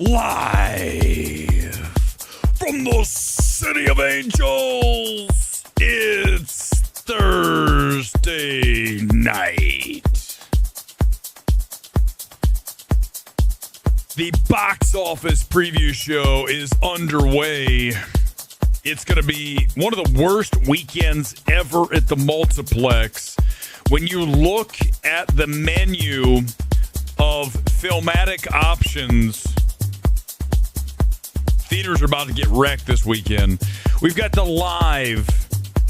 Live from the City of Angels, it's Thursday night. The box office preview show is underway. It's going to be one of the worst weekends ever at the multiplex. When you look at the menu of filmatic options, theaters are about to get wrecked this weekend. We've got the live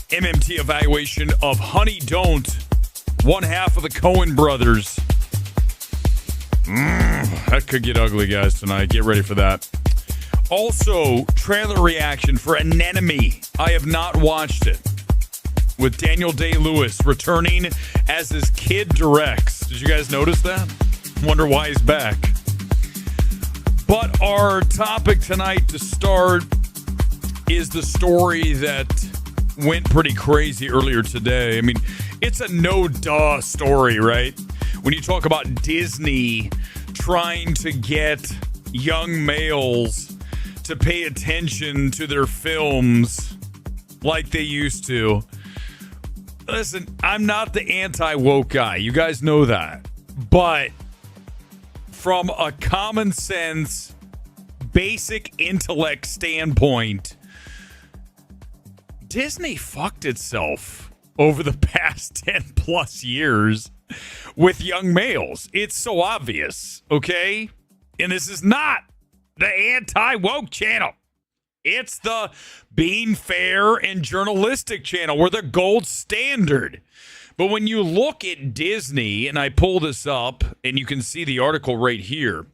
MMT evaluation of Honey Don't, one half of the Coen brothers. That could get ugly, guys, tonight. Get ready for that. Also, trailer reaction for Anemone. I have not watched it. With Daniel Day-Lewis returning as his kid directs. Did you guys notice that? Wonder why he's back. But our topic tonight to start is the story that went pretty crazy earlier today. I mean, it's a no-duh story, right? When you talk about Disney trying to get young males to pay attention to their films like they used to. Listen, I'm not the anti-woke guy. You guys know that. But from a common sense, basic intellect standpoint, Disney fucked itself over the past 10 plus years with young males. It's so obvious, okay? And this is not the anti-woke channel. It's the being fair and journalistic channel. We're the gold standard. But when you look at Disney, and I pull this up, and you can see the article right here,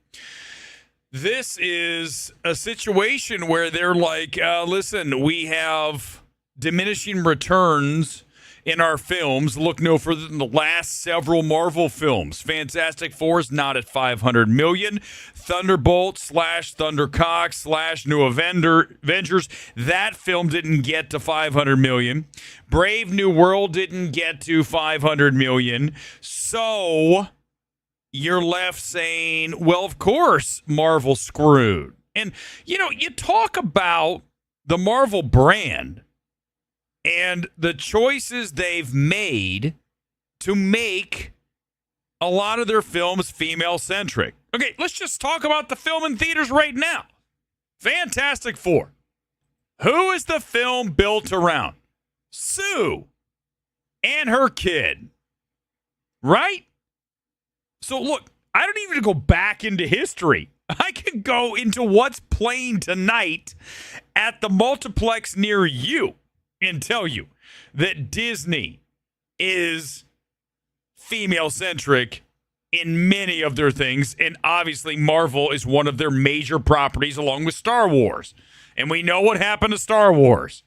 this is a situation where they're like, listen, we have diminishing returns in our films. Look no further than the last several Marvel films. Fantastic Four is not at $500 million. Thunderbolt / Thundercock / New Avengers, that film didn't get to $500 million. Brave New World didn't get to $500 million. So you're left saying, well, of course, Marvel screwed. And, you know, you talk about the Marvel brand and the choices they've made to make a lot of their films female-centric. Okay, let's just talk about the film in theaters right now. Fantastic Four. Who is the film built around? Sue and her kid. Right? So look, I don't even go back into history. I can go into what's playing tonight at the multiplex near you and tell you that Disney is female-centric in many of their things, and obviously Marvel is one of their major properties along with Star Wars. And we know what happened to Star Wars.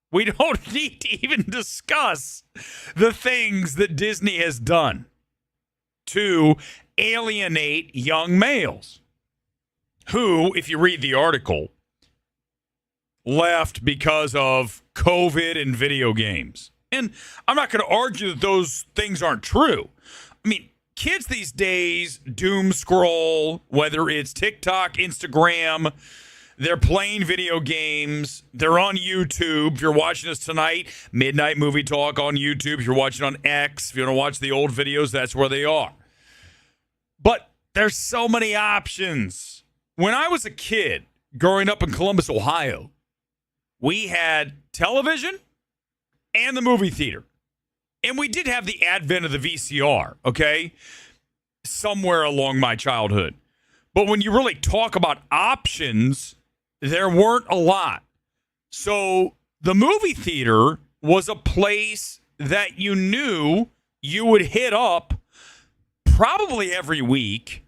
We don't need to even discuss the things that Disney has done to alienate young males who, if you read the article, left because of COVID and video games. And I'm not going to argue that those things aren't true. I mean, kids these days doom scroll, whether it's TikTok, Instagram, they're playing video games, they're on YouTube. If you're watching us tonight, Midnight Movie Talk on YouTube. If you're watching on X, if you want to watch the old videos, that's where they are. But there's so many options. When I was a kid growing up in Columbus, Ohio, we had television and the movie theater. And we did have the advent of the VCR, okay? Somewhere along my childhood. But when you really talk about options, there weren't a lot. So the movie theater was a place that you knew you would hit up probably every week.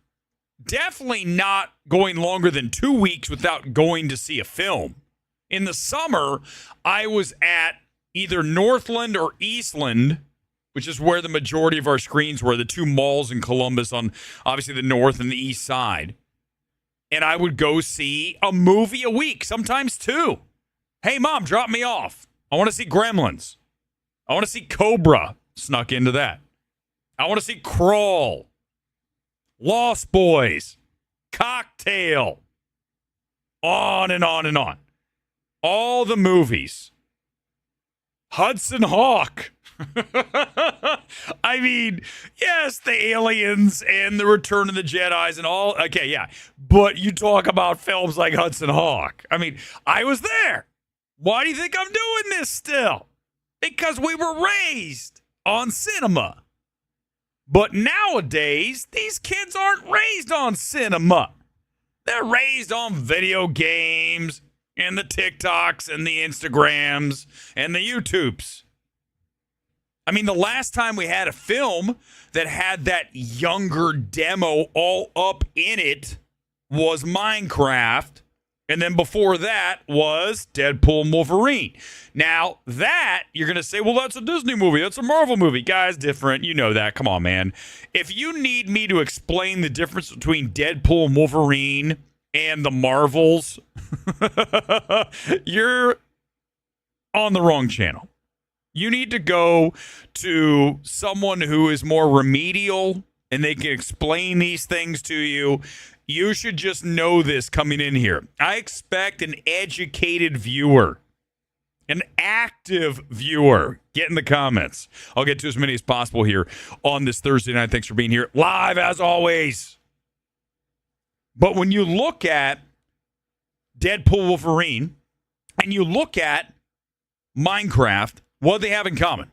Definitely not going longer than 2 weeks without going to see a film. In the summer, I was at either Northland or Eastland, which is where the majority of our screens were, the two malls in Columbus on obviously the north and the east side. And I would go see a movie a week, sometimes two. Hey, Mom, drop me off. I want to see Gremlins. I want to see Cobra. Snuck into that. I want to see Crawl. Lost Boys. Cocktail. On and on and on. All the movies. Hudson Hawk. I mean, yes, the aliens and the Return of the Jedis and all. Okay, yeah. But you talk about films like Hudson Hawk. I mean, I was there. Why do you think I'm doing this still? Because we were raised on cinema. But nowadays, these kids aren't raised on cinema. They're raised on video games and the TikToks and the Instagrams and the YouTubes. I mean, the last time we had a film that had that younger demo all up in it was Minecraft. And then before that was Deadpool and Wolverine. Now, that, you're going to say, well, that's a Disney movie. That's a Marvel movie. Guys, different. You know that. Come on, man. If you need me to explain the difference between Deadpool and Wolverine and the Marvels, you're on the wrong channel. You need to go to someone who is more remedial and they can explain these things to you. You should just know this coming in here. I expect an educated viewer, an active viewer. Get in the comments. I'll get to as many as possible here on this Thursday night. Thanks for being here live as always. But when you look at Deadpool Wolverine and you look at Minecraft, what do they have in common?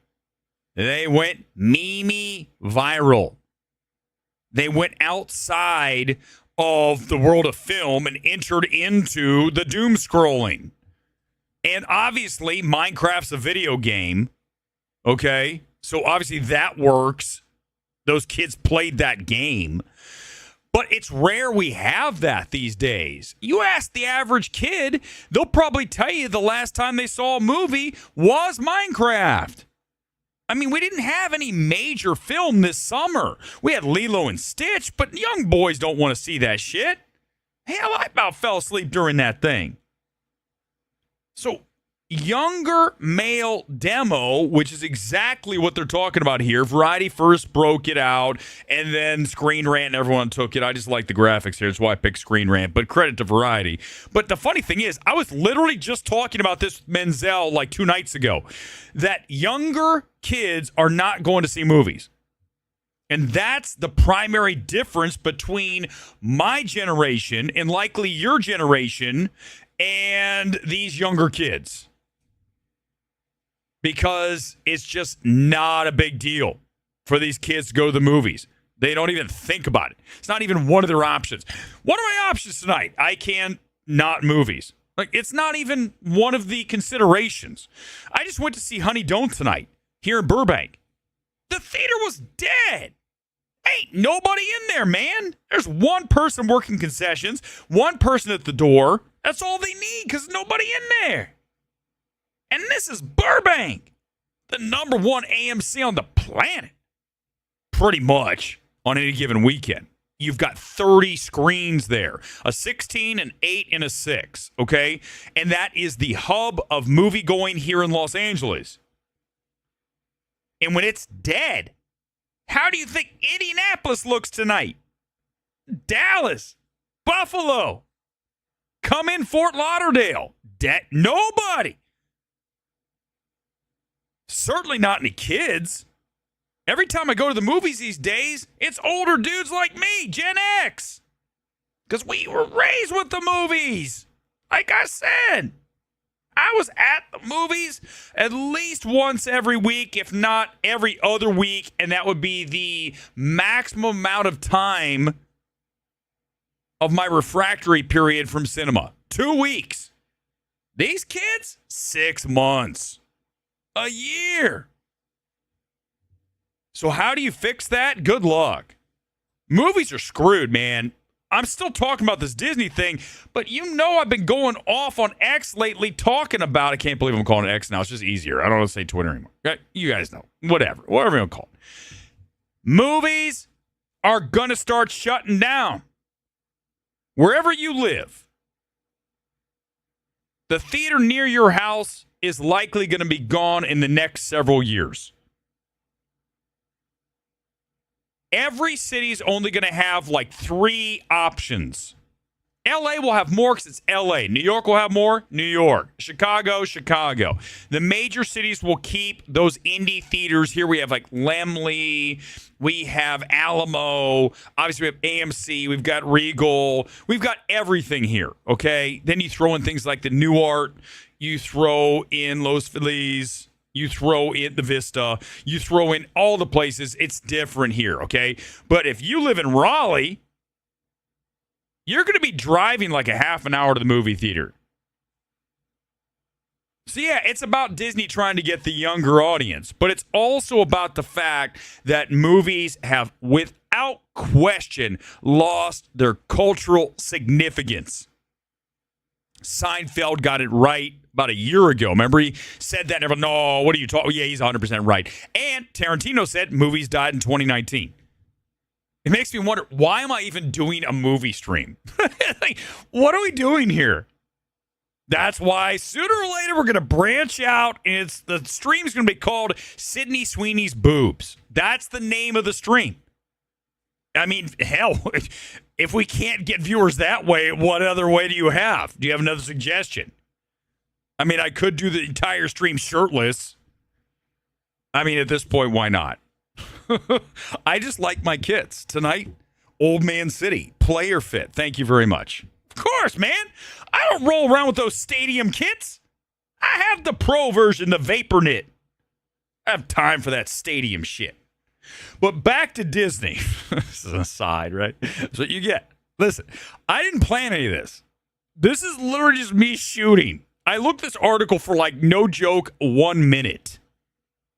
They went meme viral. They went outside of the world of film and entered into the doom scrolling. And obviously, Minecraft's a video game. Okay? So obviously that works. Those kids played that game. But it's rare we have that these days. You ask the average kid, they'll probably tell you the last time they saw a movie was Minecraft. I mean, we didn't have any major film this summer. We had Lilo and Stitch, but young boys don't want to see that shit. Hell, I about fell asleep during that thing. So, younger male demo, which is exactly what they're talking about here. Variety first broke it out, and then Screen Rant and everyone took it. I just like the graphics here. That's why I picked Screen Rant, but credit to Variety. But the funny thing is, I was literally just talking about this with Menzel like 2 nights ago, that younger kids are not going to see movies. And that's the primary difference between my generation and likely your generation and these younger kids. Because it's just not a big deal for these kids to go to the movies. They don't even think about it. It's not even one of their options. What are my options tonight? I can not movies. Like, it's not even one of the considerations. I just went to see Honey Don't tonight here in Burbank. The theater was dead. Ain't nobody in there, man. There's one person working concessions, one person at the door. That's all they need because nobody in there. And this is Burbank, the number one AMC on the planet. Pretty much on any given weekend. You've got 30 screens there, a 16, an 8, and a 6, okay? And that is the hub of movie going here in Los Angeles. And when it's dead, how do you think Indianapolis looks tonight? Dallas, Buffalo, come in Fort Lauderdale. Nobody. Certainly not any kids. Every time I go to the movies these days, it's older dudes like me, Gen X. Because we were raised with the movies. Like I said, I was at the movies at least once every week, if not every other week, and that would be the maximum amount of time of my refractory period from cinema. 2 weeks. These kids, 6 months. A year. So how do you fix that? Good luck. Movies are screwed, man. I'm still talking about this Disney thing, but you know I've been going off on X lately talking about, I can't believe I'm calling it X now. It's just easier. I don't want to say Twitter anymore. Okay? You guys know. Whatever you want to call it. Movies are going to start shutting down. Wherever you live, the theater near your house is likely going to be gone in the next several years. Every city's only going to have like 3 options LA will have more because it's LA. New York will have more. New York. Chicago. The major cities will keep those indie theaters. Here we have like Lemley. We have Alamo. Obviously, we have AMC. We've got Regal. We've got everything here, okay? Then you throw in things like the New Art. You throw in Los Feliz. You throw in the Vista. You throw in all the places. It's different here, okay? But if you live in Raleigh, you're going to be driving like a half an hour to the movie theater. So, yeah, it's about Disney trying to get the younger audience, but it's also about the fact that movies have, without question, lost their cultural significance. Seinfeld got it right about a year ago. Remember, he said that. Everyone, no, what are you talking? Yeah, he's 100% right. And Tarantino said movies died in 2019. It makes me wonder, why am I even doing a movie stream? Like, what are we doing here? That's why sooner or later we're going to branch out, and the stream's going to be called Sydney Sweeney's Boobs. That's the name of the stream. I mean, hell, if we can't get viewers that way, what other way do you have? Do you have another suggestion? I mean, I could do the entire stream shirtless. I mean, at this point, why not? I just like my kits. Tonight, Old Man City, player fit. Thank you very much. Of course, man. I don't roll around with those stadium kits. I have the pro version, the Vapor Knit. I have time for that stadium shit. But back to Disney. This is an aside, right? That's what you get. Listen, I didn't plan any of this. This is literally just me shooting. I looked this article for, like, no joke, 1 minute.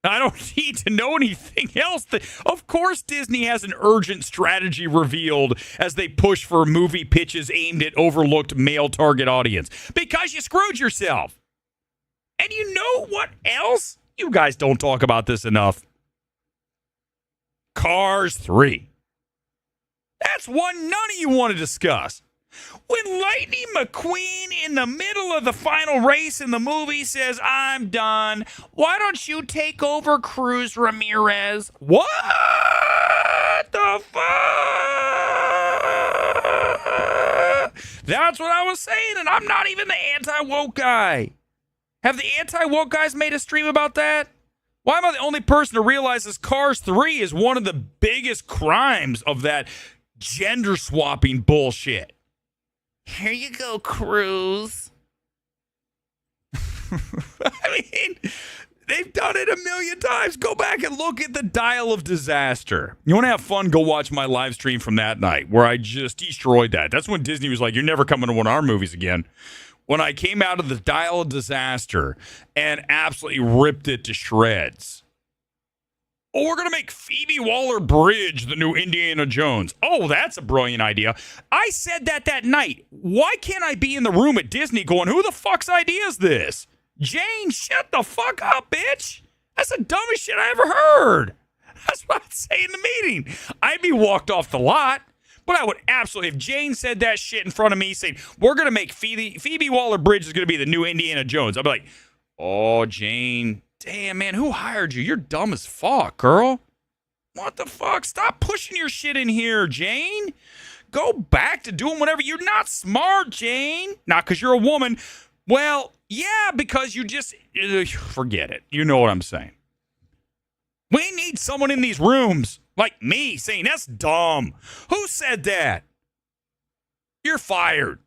I don't need to know anything else. Of course, Disney has an urgent strategy revealed as they push for movie pitches aimed at overlooked male target audience. Because you screwed yourself. And you know what else? You guys don't talk about this enough. Cars 3. That's one none of you want to discuss. When Lightning McQueen in the middle of the final race in the movie says, I'm done, why don't you take over, Cruz Ramirez? What the fuck? That's what I was saying, and I'm not even the anti-woke guy. Have the anti-woke guys made a stream about that? Why am I the only person to realize this Cars 3 is one of the biggest crimes of that gender-swapping bullshit? Here you go, Cruz. I mean, they've done it a million times. Go back and look at the Dial of Disaster. You want to have fun? Go watch my live stream from that night where I just destroyed that. That's when Disney was like, you're never coming to one of our movies again. When I came out of the Dial of Disaster and absolutely ripped it to shreds. Oh, we're going to make Phoebe Waller-Bridge the new Indiana Jones. Oh, that's a brilliant idea. I said that night. Why can't I be in the room at Disney going, who the fuck's idea is this? Jane, shut the fuck up, bitch. That's the dumbest shit I ever heard. That's what I'd say in the meeting. I'd be walked off the lot, but I would absolutely, if Jane said that shit in front of me saying, we're going to make Phoebe Waller-Bridge is going to be the new Indiana Jones, I'd be like, oh, Jane. Damn, man, who hired you? You're dumb as fuck, girl. What the fuck? Stop pushing your shit in here, Jane. Go back to doing whatever. You're not smart, Jane. Not because you're a woman. Well, yeah, because you just... forget it. You know what I'm saying. We need someone in these rooms like me saying, that's dumb. Who said that? You're fired.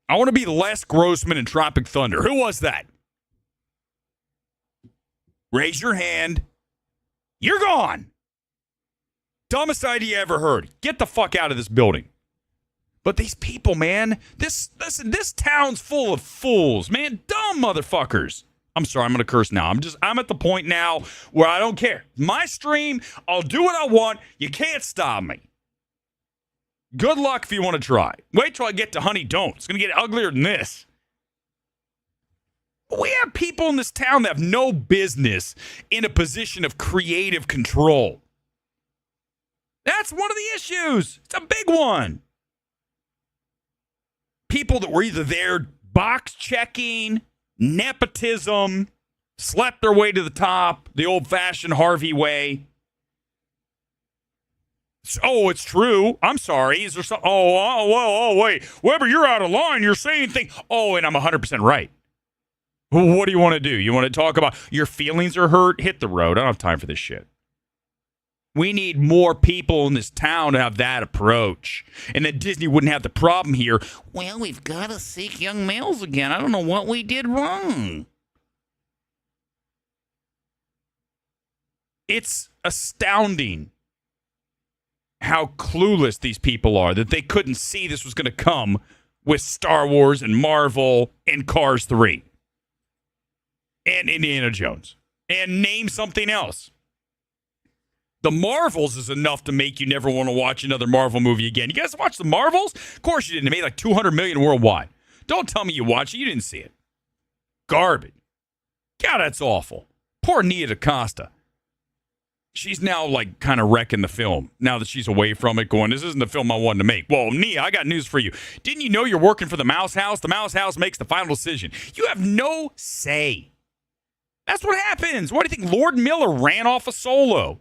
I want to be Les Grossman in Tropic Thunder. Who was that? Raise your hand. You're gone. Dumbest idea ever heard. Get the fuck out of this building. But these people, man, this town's full of fools, man. Dumb motherfuckers. I'm sorry, I'm going to curse now. I'm at the point now where I don't care. My stream, I'll do what I want. You can't stop me. Good luck if you want to try. Wait till I get to Honey Don't. It's going to get uglier than this. We have people in this town that have no business in a position of creative control. That's one of the issues. It's a big one. People that were either there box checking, nepotism, slept their way to the top, the old-fashioned Harvey way. it's true. I'm sorry. Is there some? Wait. Weber, you're out of line. You're saying things. Oh, and I'm 100% right. What do you want to do? You want to talk about your feelings are hurt? Hit the road. I don't have time for this shit. We need more people in this town to have that approach. And then Disney wouldn't have the problem here. Well, we've got to seek young males again. I don't know what we did wrong. It's astounding how clueless these people are, that they couldn't see this was going to come with Star Wars and Marvel and Cars 3 and Indiana Jones. And name something else. The Marvels is enough to make you never want to watch another Marvel movie again. You guys watch the Marvels? Of course you didn't. It made like $200 million worldwide. Don't tell me you watched it. You didn't see it. Garbage. God, that's awful. Poor Nia DaCosta. She's now like kind of wrecking the film now that she's away from it, going, this isn't the film I wanted to make. Well, Nia, I got news for you. Didn't you know you're working for the Mouse House? The Mouse House makes the final decision. You have no say. That's what happens. Why do you think Lord Miller ran off a Solo?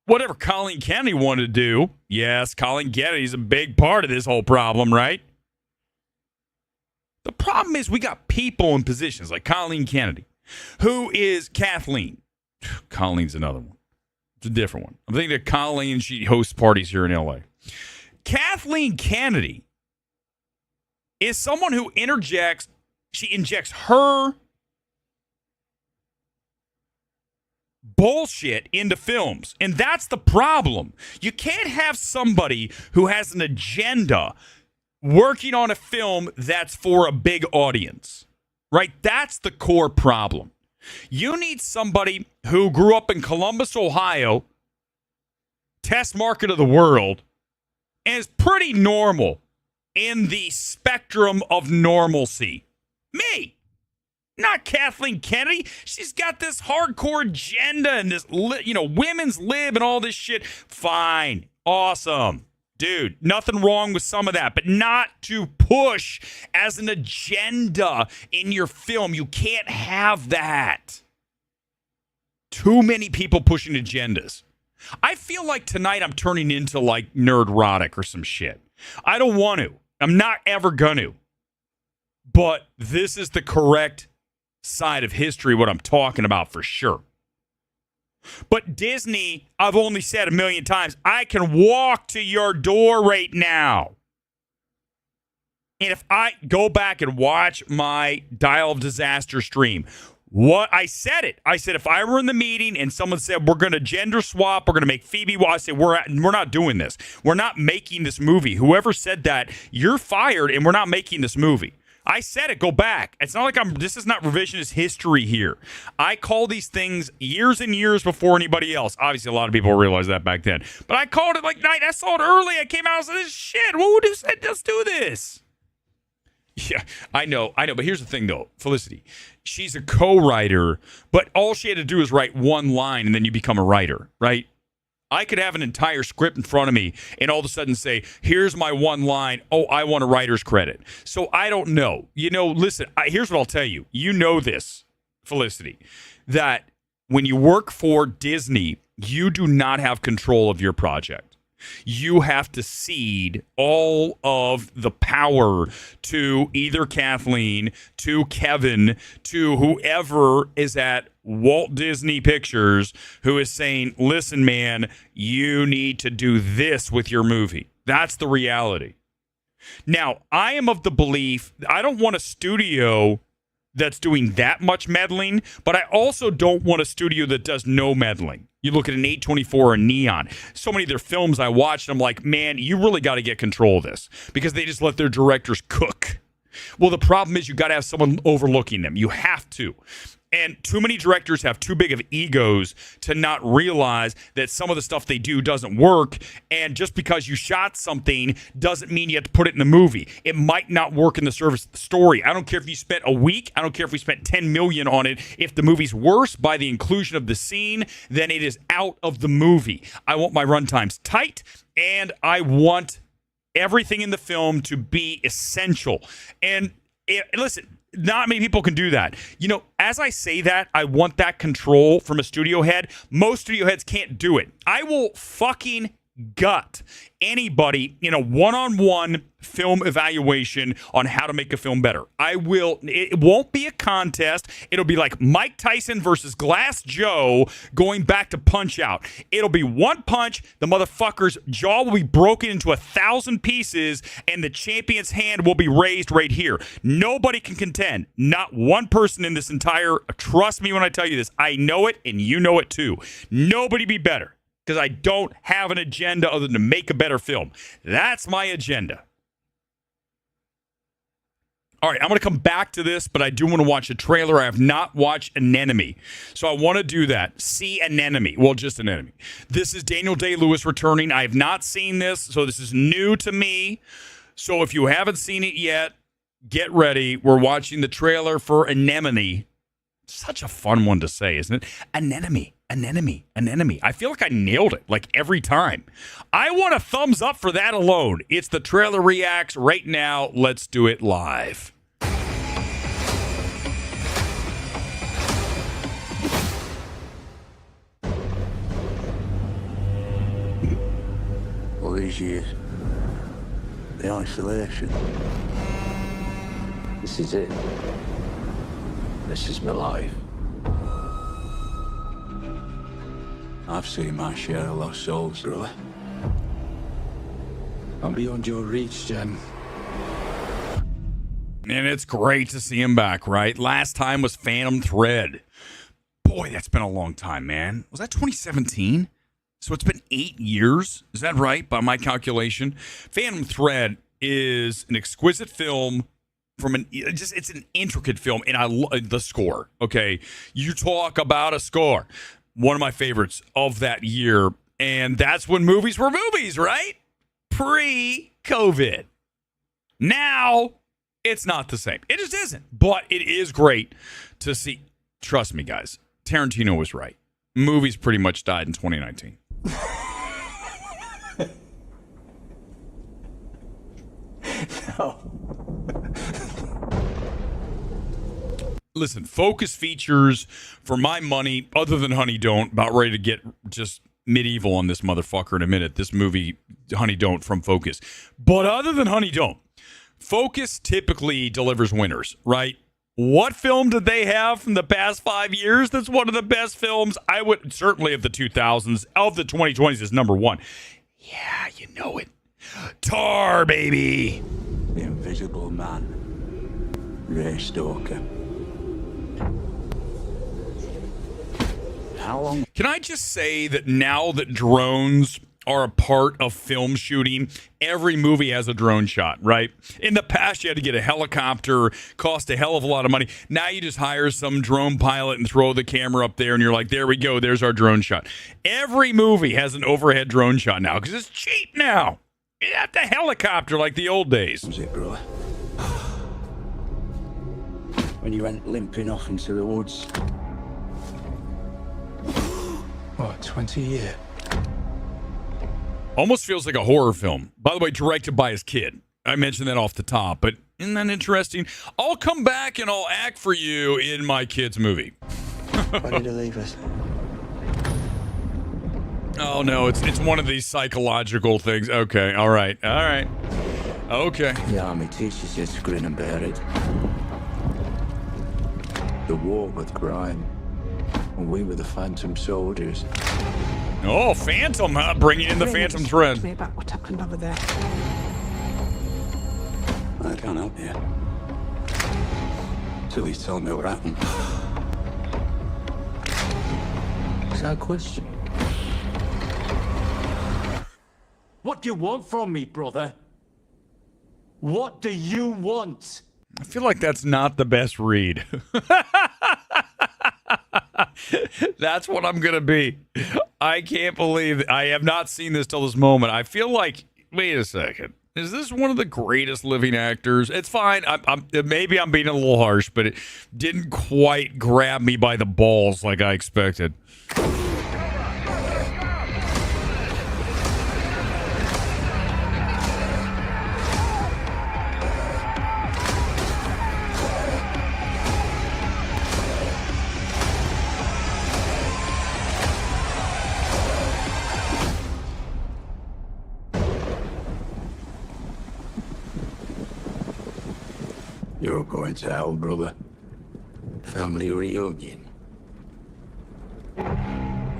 Whatever Colleen Kennedy wanted to do. Yes, Colleen Kennedy's a big part of this whole problem, right? The problem is we got people in positions like Colleen Kennedy, who is Kathleen. Colleen's another one. It's a different one. I'm thinking of Colleen. She hosts parties here in L.A. Kathleen Kennedy is someone who she injects her bullshit into films. And that's the problem. You can't have somebody who has an agenda working on a film that's for a big audience, right? That's the core problem. You need somebody who grew up in Columbus, Ohio, test market of the world, and is pretty normal in the spectrum of normalcy. Me. Not Kathleen Kennedy. She's got this hardcore agenda and this, women's lib and all this shit. Fine. Awesome. Dude, nothing wrong with some of that, but not to push as an agenda in your film. You can't have that. Too many people pushing agendas. I feel like tonight I'm turning into like Nerdrotic or some shit. I don't want to. I'm not ever going to. But this is the correct side of history, what I'm talking about for sure. But Disney, I've only said 1 million times, I can walk to your door right now. And if I go back and watch my Dial of Disaster stream, I said if I were in the meeting and someone said, we're going to gender swap, we're going to make Phoebe, I say, we're not doing this. We're not making this movie. Whoever said that, you're fired and we're not making this movie. I said it, go back. It's not like this is not revisionist history here. I call these things years and years before anybody else. Obviously, a lot of people realized that back then. But I called it like night. I saw it early. I came out and said, this shit. What would you say? Let's do this. Yeah, I know. But here's the thing, though. Felicity, she's a co-writer, but all she had to do is write one line, and then you become a writer, right? I could have an entire script in front of me and all of a sudden say, here's my one line. Oh, I want a writer's credit. So I don't know. Listen, here's what I'll tell you. You know this, Felicity, that when you work for Disney, you do not have control of your project. You have to cede all of the power to either Kathleen, to Kevin, to whoever is at Walt Disney Pictures who is saying, listen, man, you need to do this with your movie. That's the reality. Now, I am of the belief, I don't want a studio that's doing that much meddling, but I also don't want a studio that does no meddling. You look at an 824 or Neon. So many of their films I watched, I'm like, man, you really got to get control of this because they just let their directors cook. Well, the problem is you got to have someone overlooking them. You have to. And too many directors have too big of egos to not realize that some of the stuff they do doesn't work. And just because you shot something doesn't mean you have to put it in the movie. It might not work in the service of the story. I don't care if you spent a week. I don't care if we spent $10 million on it. If the movie's worse by the inclusion of the scene, then it is out of the movie. I want my runtimes tight, and I want everything in the film to be essential. And listen, Not many people can do that. You know, as I say that, I want that control from a studio head. Most studio heads can't do it. I will fucking gut anybody in a one-on-one film evaluation on how to make a film better. It won't be a contest. It'll be like Mike Tyson versus Glass Joe going back to Punch Out. It'll be one punch, the motherfucker's jaw will be broken into 1,000 pieces, and the champion's hand will be raised right here. Nobody can contend. Not one person in this entire, trust me when I tell you this, I know it and you know it too. Nobody be better. Because I don't have an agenda other than to make a better film. That's my agenda. All right, I'm going to come back to this, but I do want to watch a trailer. I have not watched Anemone, so I want to do that. See Anemone. Well, just Anemone. This is Daniel Day-Lewis returning. I have not seen this, so this is new to me. So if you haven't seen it yet, get ready. We're watching the trailer for Anemone. Such a fun one to say, isn't it? Anemone. I feel like I nailed it, like every time. I want a thumbs up for that alone. It's the Trailer Reacts right now. Let's do it live. All these years, the isolation. This is it. This is my life. I've seen my share of lost souls, brother. I'm beyond your reach, Jem. And it's great to see him back, right? Last time was Phantom Thread. Boy, that's been a long time, man. Was that 2017? So it's been 8 years. Is that right, by my calculation? Phantom Thread is an exquisite film. It's an intricate film, and I love the score. Okay, you talk about a score. One of my favorites of that year, and that's when movies were movies, right? Pre-COVID. Now, it's not the same. It just isn't. But it is great to see. Trust me, guys. Tarantino was right. Movies pretty much died in 2019. No. Listen, Focus features, for my money, other than Honey Don't, about ready to get just medieval on this motherfucker in a minute. This movie, Honey Don't from Focus. But other than Honey Don't, Focus typically delivers winners, right? What film did they have from the past 5 years that's one of the best films? I would, certainly of the 2000s, of the 2020s is number one. Yeah, you know it. Tar, baby. The Invisible Man. Ray Stalker. How long? Can I just say that now that drones are a part of film shooting, every movie has a drone shot, right? In the past, you had to get a helicopter, cost a hell of a lot of money. Now you just hire some drone pilot and throw the camera up there, and you're like, there we go, there's our drone shot. Every movie has an overhead drone shot now because it's cheap now. You have to helicopter like the old days. Was it, brother? When you went limping off into the woods. What, 20 years? Almost feels like a horror film. By the way, directed by his kid. I mentioned that off the top, but isn't that interesting? I'll come back and I'll act for you in my kid's movie. Why did he leave us? Oh, no, it's one of these psychological things. Okay, all right. Okay. The army teaches you to grin and bear it. The war with crime. And we were the phantom soldiers. Oh, Phantom, huh? Bringing in the Phantom Thread. Me about what happened over there. I can't help you. Till he's telling me what happened. Is that a question? What do you want from me, brother? What do you want? I feel like that's not the best read. That's what I'm going to be. I can't believe I have not seen this till this moment. I feel like, wait a second. Is this one of the greatest living actors? It's fine. Maybe I'm being a little harsh, but it didn't quite grab me by the balls like I expected. You're going to hell, brother. Family reunion.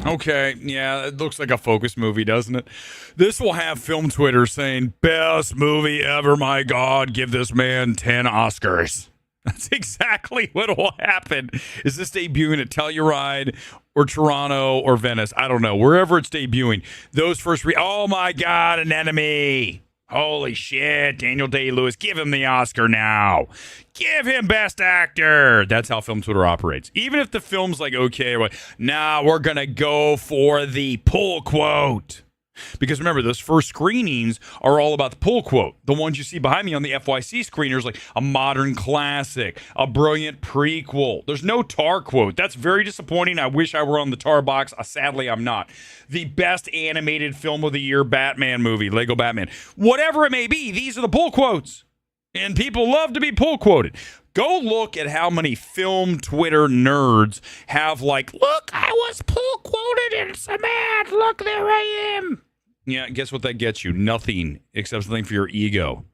Okay, yeah, it looks like a Focus movie, doesn't it? This will have film Twitter saying, best movie ever, my God, give this man 10 Oscars. That's exactly what will happen. Is this debuting at Telluride or Toronto or Venice? I don't know. Wherever it's debuting, those first oh my God, Anemone. Holy shit, Daniel Day-Lewis, give him the Oscar now. Give him Best Actor. That's how film Twitter operates. Even if the film's like, okay, nah, we're going to go for the pull quote. Because remember, those first screenings are all about the pull quote. The ones you see behind me on the FYC screeners, like a modern classic, a brilliant prequel. There's no Tar quote. That's very disappointing. I wish I were on the Tar box. Sadly, I'm not. The best animated film of the year, Batman movie, Lego Batman. Whatever it may be, these are the pull quotes. And people love to be pull quoted. Go look at how many film Twitter nerds have like, look, I was pull quoted in some ad. Look, there I am. Yeah, guess what that gets you? Nothing except something for your ego.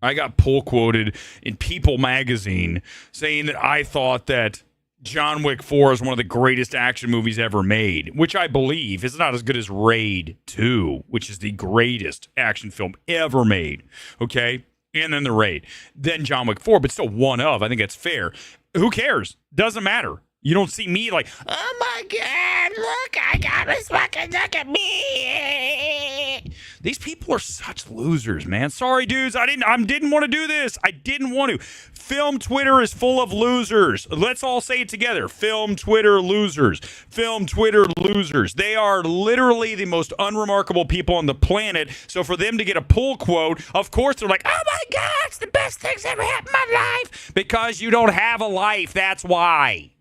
I got pull quoted in People magazine saying that I thought that John Wick 4 is one of the greatest action movies ever made, which I believe is not as good as Raid 2, which is the greatest action film ever made. Okay? And then the Raid. Then John Wick 4, but still one of. I think that's fair. Who cares? Doesn't matter. You don't see me like, oh my God, look, I got this fucking, look at me. These people are such losers, man. Sorry, dudes. I didn't want to do this. I didn't want to. Film Twitter is full of losers. Let's all say it together. Film Twitter losers. Film Twitter losers. They are literally the most unremarkable people on the planet. So for them to get a pull quote, of course they're like, oh my God, it's the best thing's ever happened in my life. Because you don't have a life. That's why.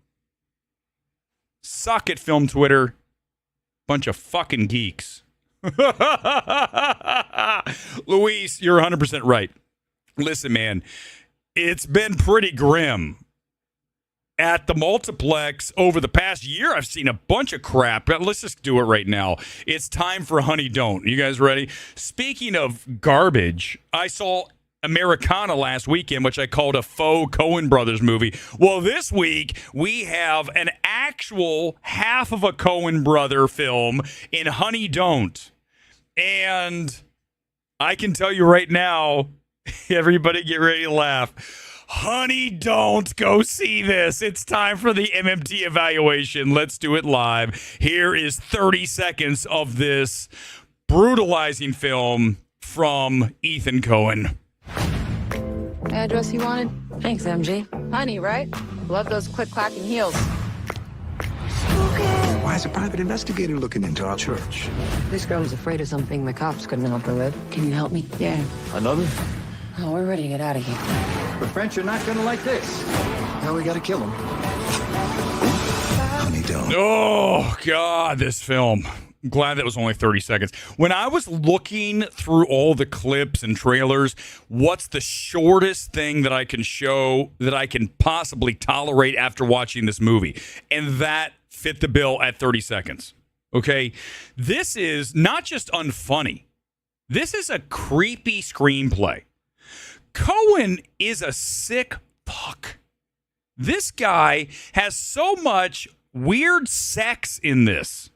Suck it, film Twitter. Bunch of fucking geeks. Luis, you're 100% right. Listen, man, it's been pretty grim. At the multiplex over the past year, I've seen a bunch of crap. But let's just do it right now. It's time for Honey Don't. You guys ready? Speaking of garbage, I saw Americana last weekend, which I called a faux Coen Brothers movie. Well, this week, we have an actual half of a Coen brother film in Honey Don't. And I can tell you right now, everybody get ready to laugh. Honey Don't, go see this. It's time for the MMT evaluation. Let's do it live. Here is 30 seconds of this brutalizing film from Ethan Coen. Address you wanted? Thanks, MG. Honey, right? Love those click-clacking heels. Why is a private investigator looking into our church? This girl was afraid of something the cops couldn't help her with. Can you help me? Yeah. Another? Oh, we're ready to get out of here. The French are not gonna like this. Now we gotta kill him. Honey, don't. Oh, God, this film. I'm glad that was only 30 seconds. When I was looking through all the clips and trailers, what's the shortest thing that I can show that I can possibly tolerate after watching this movie? And that fit the bill at 30 seconds. Okay? This is not just unfunny. This is a creepy screenplay. Coen is a sick fuck. This guy has so much weird sex in this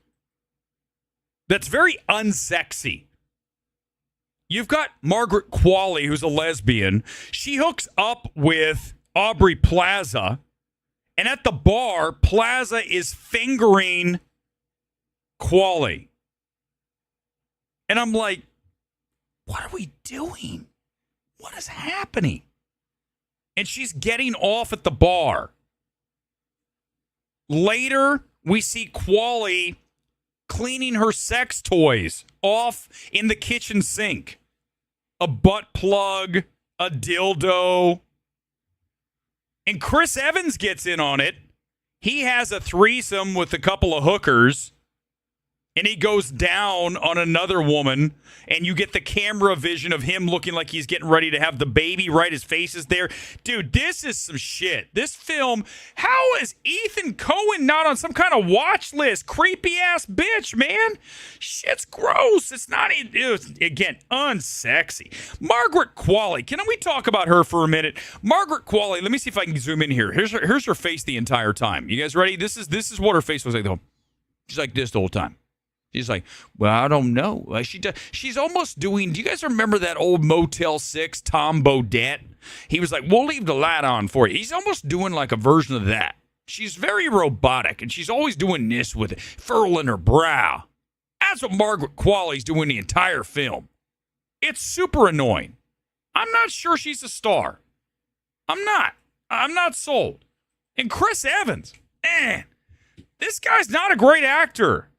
that's very unsexy. You've got Margaret Qualley, who's a lesbian. She hooks up with Aubrey Plaza, and at the bar, Plaza is fingering Qualley. And I'm like, what are we doing? What is happening? And she's getting off at the bar. Later, we see Qualley cleaning her sex toys off in the kitchen sink. A butt plug, a dildo. And Chris Evans gets in on it. He has a threesome with a couple of hookers. and he goes down on another woman, and you get the camera vision of him looking like he's getting ready to have the baby, right? His face is there. Dude, this is some shit. This film, how is Ethan Coen not on some kind of watch list? Creepy ass bitch, man. Shit's gross. It's not, again, unsexy. Margaret Qualley. Can we talk about her for a minute? Margaret Qualley, let me see if I can zoom in here. Here's her face the entire time. You guys ready? This is what her face was like the whole. She's like this the whole time. She's like, well, I don't know. She's almost doing. Do you guys remember that old Motel 6 Tom Bodette? He was like, we'll leave the light on for you. He's almost doing like a version of that. She's very robotic, and she's always doing this with it, furling her brow. That's what Margaret Qualley's doing the entire film. It's super annoying. I'm not sure she's a star. I'm not sold. And Chris Evans, man, this guy's not a great actor.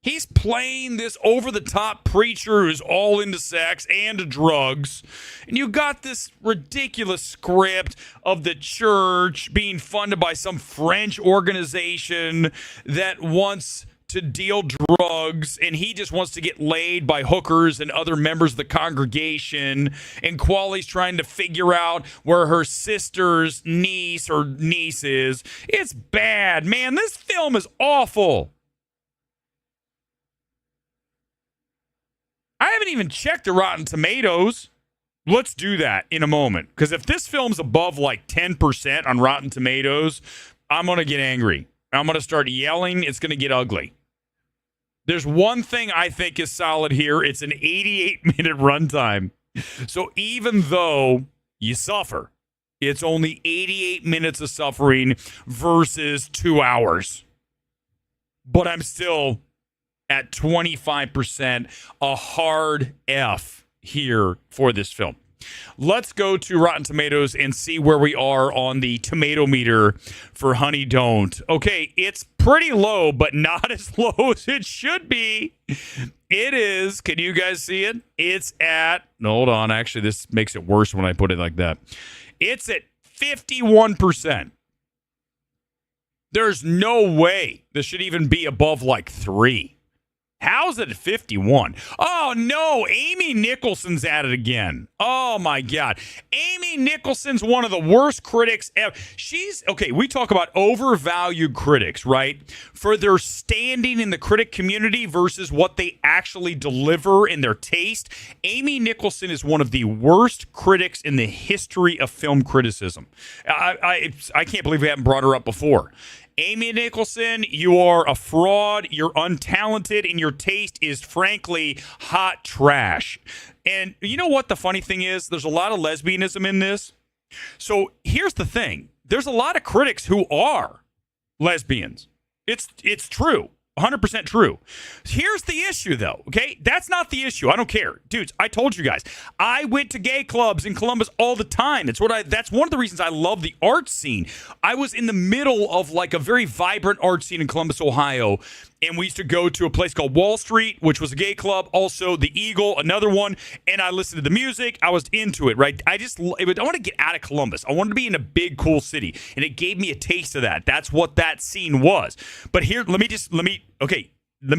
He's playing this over-the-top preacher who's all into sex and drugs. And you got this ridiculous script of the church being funded by some French organization that wants to deal drugs, and he just wants to get laid by hookers and other members of the congregation. And Qualley's trying to figure out where her sister's niece is. It's bad, man. This film is awful. I haven't even checked the Rotten Tomatoes. Let's do that in a moment. Because if this film's above like 10% on Rotten Tomatoes, I'm going to get angry. I'm going to start yelling. It's going to get ugly. There's one thing I think is solid here. It's an 88-minute runtime. So even though you suffer, it's only 88 minutes of suffering versus 2 hours. But I'm still at 25%, a hard F here for this film. Let's go to Rotten Tomatoes and see where we are on the tomato meter for Honey Don't. Okay, it's pretty low, but not as low as it should be. It is, can you guys see it? It's at, no, hold on, actually this makes it worse when I put it like that. It's at 51%. There's no way this should even be above like 3. How's it at 51? Oh, no. Amy Nicholson's at it again. Oh, my God. Amy Nicholson's one of the worst critics ever. Okay, we talk about overvalued critics, right? For their standing in the critic community versus what they actually deliver in their taste. Amy Nicholson is one of the worst critics in the history of film criticism. I can't believe we haven't brought her up before. Amy Nicholson, you are a fraud, you're untalented, and your taste is frankly hot trash. And you know what the funny thing is? There's a lot of lesbianism in this. So here's the thing. There's a lot of critics who are lesbians. It's true. 100% true. Here's the issue, though, okay? That's not the issue. I don't care. Dudes, I told you guys. I went to gay clubs in Columbus all the time. That's one of the reasons I love the art scene. I was in the middle of like a very vibrant art scene in Columbus, Ohio, and we used to go to a place called Wall Street, which was a gay club. Also, the Eagle, another one. And I listened to the music. I was into it, right? I want to get out of Columbus. I wanted to be in a big, cool city. And it gave me a taste of that. That's what that scene was. But here, let me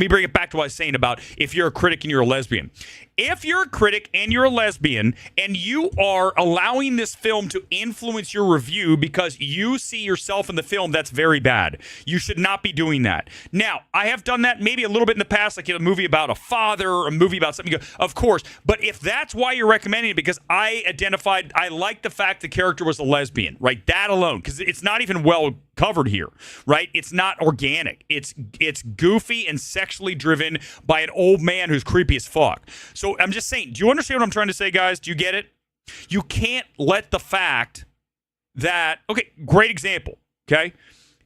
bring it back to what I was saying about if you're a critic and you're a lesbian. If you're a critic and you're a lesbian and you are allowing this film to influence your review because you see yourself in the film, that's very bad. You should not be doing that. Now, I have done that maybe a little bit in the past, like in a movie about a father or a movie about something. Of course. But if that's why you're recommending it, because I like the fact the character was a lesbian, right? That alone, because it's not even well covered here, right? It's not organic. It's goofy and sexually driven by an old man who's creepy as fuck. So I'm just saying, do you understand what I'm trying to say, guys? Do you get it? You can't let the fact that, okay, great example, okay?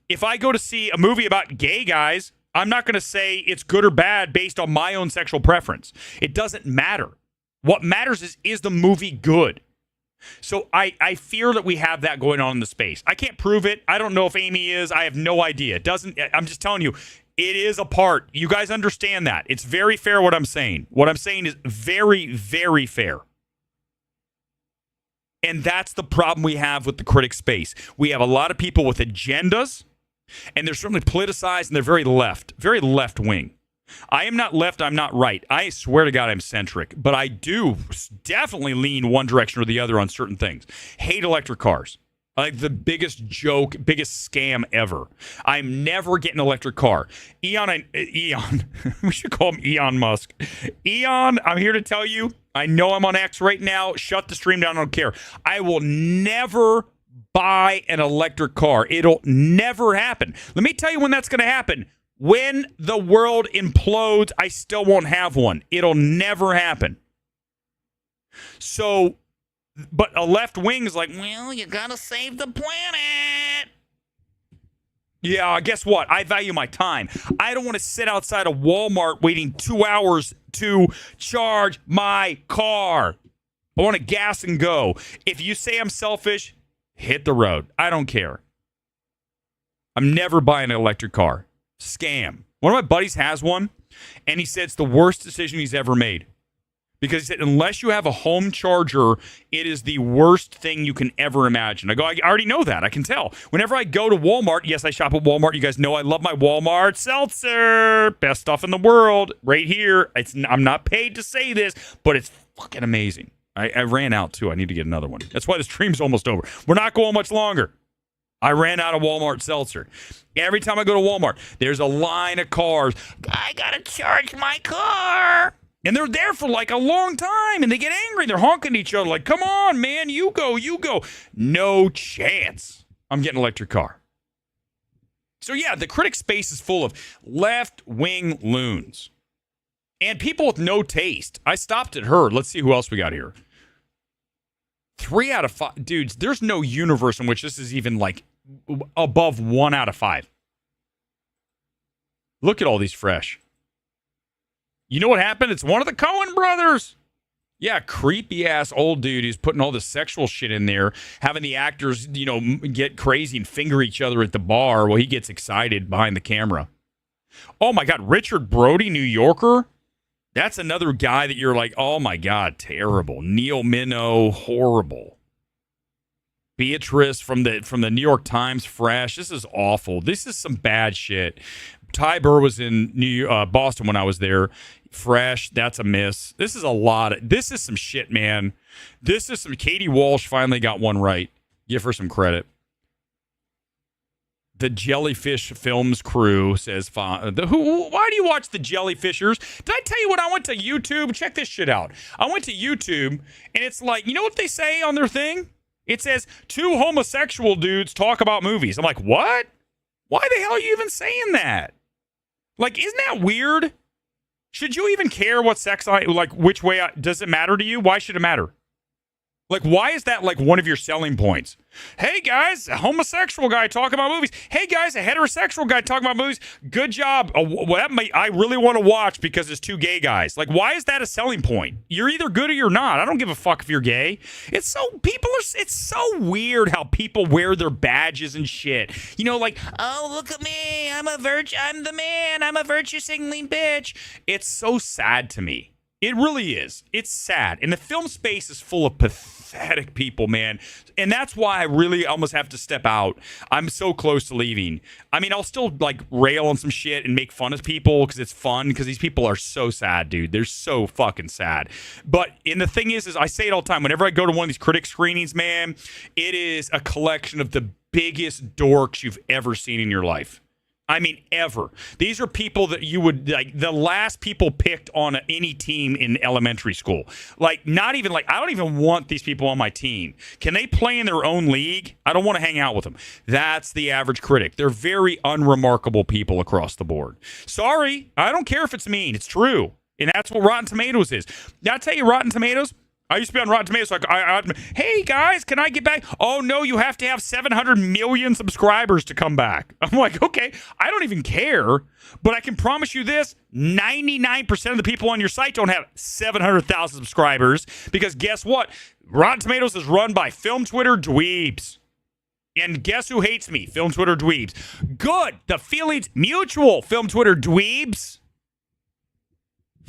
If I go to see a movie about gay guys, I'm not going to say it's good or bad based on my own sexual preference. It doesn't matter. What matters is the movie good? So I fear that we have that going on in the space. I can't prove it. I don't know if Amy is. I have no idea. I'm just telling you, it is a part. You guys understand that. It's very fair what I'm saying. What I'm saying is very, very fair. And that's the problem we have with the critic space. We have a lot of people with agendas, and they're certainly politicized, and they're very left wing. I am not left, I'm not right. I swear to God I'm centric, but I do definitely lean one direction or the other on certain things. Hate electric cars. Like the biggest joke, biggest scam ever. I'm never getting an electric car. Eon, we should call him Elon Musk. Eon, I'm here to tell you, I know I'm on X right now. Shut the stream down, I don't care. I will never buy an electric car. It'll never happen. Let me tell you when that's going to happen. When the world implodes, I still won't have one. It'll never happen. So, but a left wing is like, well, you got to save the planet. Yeah, guess what? I value my time. I don't want to sit outside a Walmart waiting 2 hours to charge my car. I want to gas and go. If you say I'm selfish, hit the road. I don't care. I'm never buying an electric car. Scam. One of my buddies has one, and he said it's the worst decision he's ever made. Because he said, unless you have a home charger, it is the worst thing you can ever imagine. I go, I already know that. I can tell. Whenever I go to Walmart, yes, I shop at Walmart. You guys know I love my Walmart seltzer. Best stuff in the world. Right here. I'm not paid to say this, but it's fucking amazing. I ran out, too. I need to get another one. That's why the stream's almost over. We're not going much longer. I ran out of Walmart seltzer. Every time I go to Walmart, there's a line of cars. I got to charge my car. And they're there for like a long time, and they get angry. They're honking at each other like, come on, man, you go, you go. No chance I'm getting an electric car. So, yeah, the critic space is full of left-wing loons and people with no taste. I stopped at her. Let's see who else we got here. 3 out of 5. Dudes, there's no universe in which this is even like above 1 out of 5. Look at all these fresh. You know what happened? It's one of the Coen brothers. Yeah, creepy ass old dude who's putting all the sexual shit in there, having the actors, get crazy and finger each other at the bar while he gets excited behind the camera. Oh my God, Richard Brody, New Yorker. That's another guy that you're like, oh my God, terrible. Neil Minow, horrible. Beatrice from the New York Times, fresh. This is awful. This is some bad shit. Ty Burr was in Boston when I was there. Fresh, that's a miss. This is some shit, man. This is some. Katie Walsh finally got one right. Give her some credit. The Jellyfish Films crew says, why do you watch the Jellyfishers? Did I tell you when I went to YouTube? Check this shit out. I went to YouTube, and it's like, you know what they say on their thing? It says, 2 homosexual dudes talk about movies. I'm like, what? Why the hell are you even saying that? Like, isn't that weird? Should you even care what sex which way, does it matter to you? Why should it matter? Like, why is that like one of your selling points? Hey guys, a homosexual guy talking about movies. Hey guys, a heterosexual guy talking about movies. Good job. I really want to watch because it's 2 gay guys. Like, why is that a selling point? You're either good or you're not. I don't give a fuck if you're gay. It's so weird how people wear their badges and shit. Like, oh, look at me. I'm the man. I'm a virtue signaling bitch. It's so sad to me. It really is. It's sad. And the film space is full of pathetic people, man. And that's why I really almost have to step out. I'm so close to leaving. I mean, I'll still like rail on some shit and make fun of people because it's fun, because these people are so sad, dude. They're so fucking sad. And the thing is I say it all the time. Whenever I go to one of these critic screenings, man, it is a collection of the biggest dorks you've ever seen in your life. I mean, ever. These are people that you would, like, the last people picked on any team in elementary school. Like, not even, like, I don't even want these people on my team. Can they play in their own league? I don't want to hang out with them. That's the average critic. They're very unremarkable people across the board. Sorry, I don't care if it's mean. It's true. And that's what Rotten Tomatoes is. Now, I'll tell you, Rotten Tomatoes, I used to be on Rotten Tomatoes, so hey guys, can I get back? Oh no, you have to have 700 million subscribers to come back. I'm like, okay, I don't even care, but I can promise you this, 99% of the people on your site don't have 700,000 subscribers, because guess what? Rotten Tomatoes is run by Film Twitter dweebs. And guess who hates me? Film Twitter dweebs. Good, the feeling's mutual, Film Twitter dweebs.